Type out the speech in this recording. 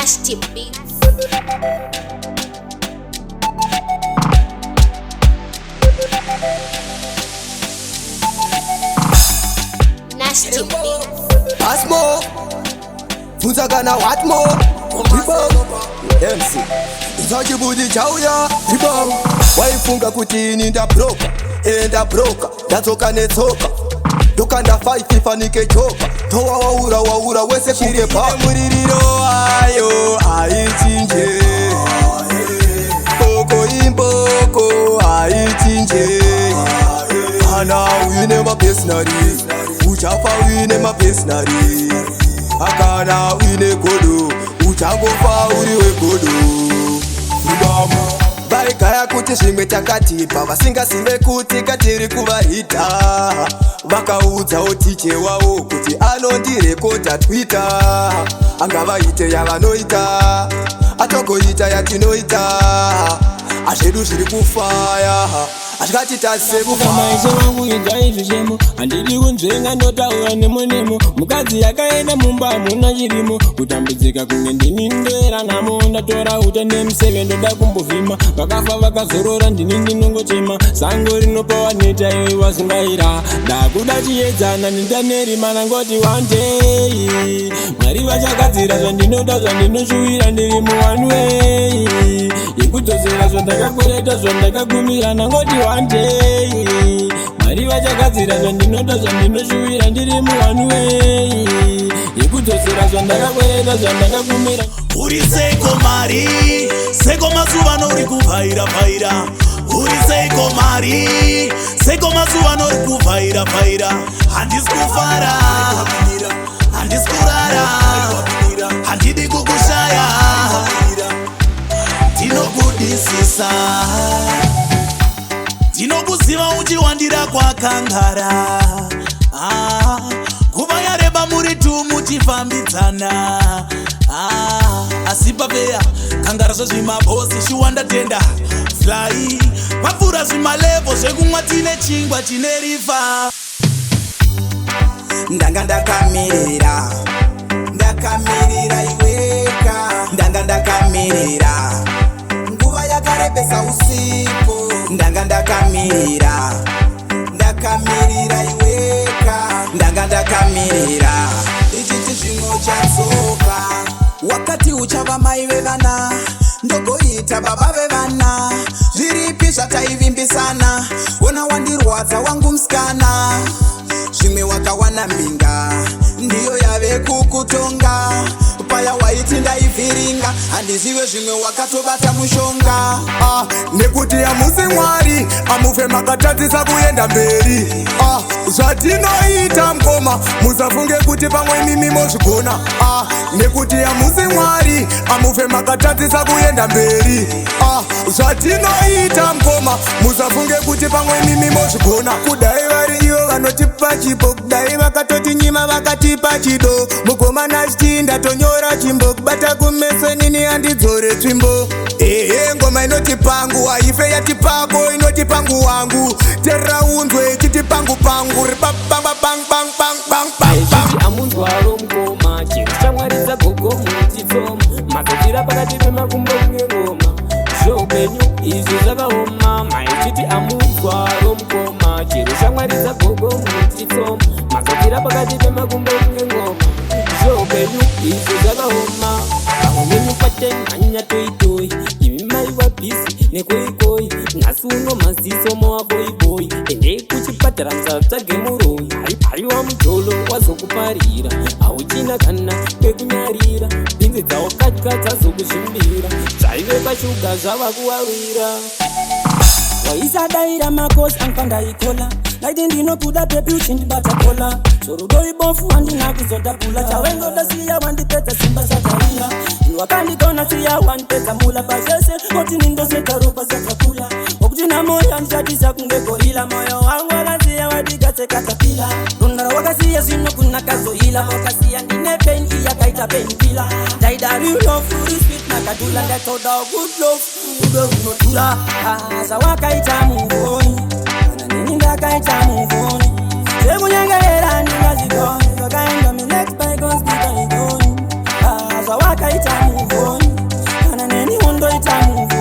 Nasty beats. Nasty beats. Asmo Funzagana what more? MC Zachibudi chauya Ribam Waifunga kutini ndabroka Ndabroka Ndatoka netsoka Doka ndafaifi fanike choka Towa waura wese kuke pa Muririro ayo aichinje Koko imboko aichinje Ana uine mapesnari Uchafa uine mapesnari Akana uine kodo Uchagofa uriwe kodo Rubamu Baikaya kuti zvimwe takatipa vasingazive kuti katiri kuvarita vakaudzawo tiche wavo kuti anondirekodha Twitter angavaite yavanoita atogoita yatinoita azvedu zviri kufaya azvikati tasekumaisha wangu idzai zvichemo handidi kunzvenga ndotaura nemonemo mukadzi yakaenda mumba hamuna chirimo kutambudzika kunge ndini ndoera nhamo ndatora uta nemuseve ndoda kumbovhima vakafa vakazorora ndini ndinongotema zango rinopawa neta iyo wazingaira ndakuda chiedzana ndindanerima nangoti one day mwari vachagadzira zvandinoda zvandinoshuwira ndiri muone way yekudzosera zvandakakwereta zvandakagumira nangoti one day mwari vachagadzira zvandinoda zvandinoshuwira ndiri muone way yekudzosera zvandakakwereta zvandakagumira. Uri seiko mari seiko mazuva nori kubvaira bvaira uri seiko mari seiko mazuva nori kubvaira bvaira handisi kufara handisi kurara handidi kukushaya ndinokudisisa ndinokuziva uchiwandira kwakangara nguva yareba muri tu muchifambidzana asi papeya kangara zvezvimabosi chiwanda tenda fly mapfura zvimalevo zvekumwa tine chingwa chine rifa ndanga ndakamirira iweka ndanga ndakamirira nguva yakarebesa usiku ndanga ndakamirira iweka ndanga ndakamirira ichiti zvimwe chatsoka wakati uchava mai vevana ndogoita baba vevana zviripi zvataivimbisana ona wandirwadza wangu musikana zvimwe wakawana mbinga ndiyo yave kukutonga paya waiti ndaivhiringa handizive zvimwe wakatobata mushonga nekuti hamusi mwari hamufe makatadzisa kuenda mberi zvatinoita mkoma musafunge kuti pamwe mimi mozvigona nekuti hamusi mwari hamufe makatadzisa kuenda mberi zvatinoita mkoma musafunge kuti pamwe mimi mozvigona kudai vari ivo vanotipa chipo kudai vakatotinyima vakatipa chido mugoma nachitinda tonyora chimbo kubata kumeso nini handidzore tsvimbo ngoma inoti pangu haife yati pako inoti pangu wangu teraunzwe ichiti pangu pangu aizviti amunzwaro mukoma chero chamwaridza gogo muchitsoma mazotira pakati pemakumbo ngengoma zveupenyu izvi zvakaoma maichiti amunzwaro mukoma chero chamwaridza gogo muchitsoma mazotira pakati pemakumbo ngengoma zveupenyu izvi zvakaoma vamwe venyu pateni hanya toitoi imi maiwa bhisi nekoikoi nhasi uno maziso mowaboiboi endei kuchipatara musatsvage muroi haiwa mujolo wazokuparira hauchina kana kwekunyarira bhinzi dzawakatya dzazokuzvimbira zvaive pashuga zvava kuwawira waisadaira makosi anfandaikola laiti ndinokuda pepi uchindibata kola chorudo ibofu handina kuzodabula chawengoda siya wandipedza simba satarira wakandikona siya wandipedza mula pazvese oti nindoseka ropa sakakula okuti namoyo andishatisa kunge gorila moyo wangu wakasiya wadigatsekatapila rundara wakasiya zvino kunakazoila wakasiya ndine pain iyakaita penkila daidarilofuruswit nakadula ndatoda good love udo runotula zvawakaita muvoni ndakaita muvoni sekunyengerera ndingazigoni zvakaenda minext bygones bitaigoni zvawakaita undoita move on kana neni undoita move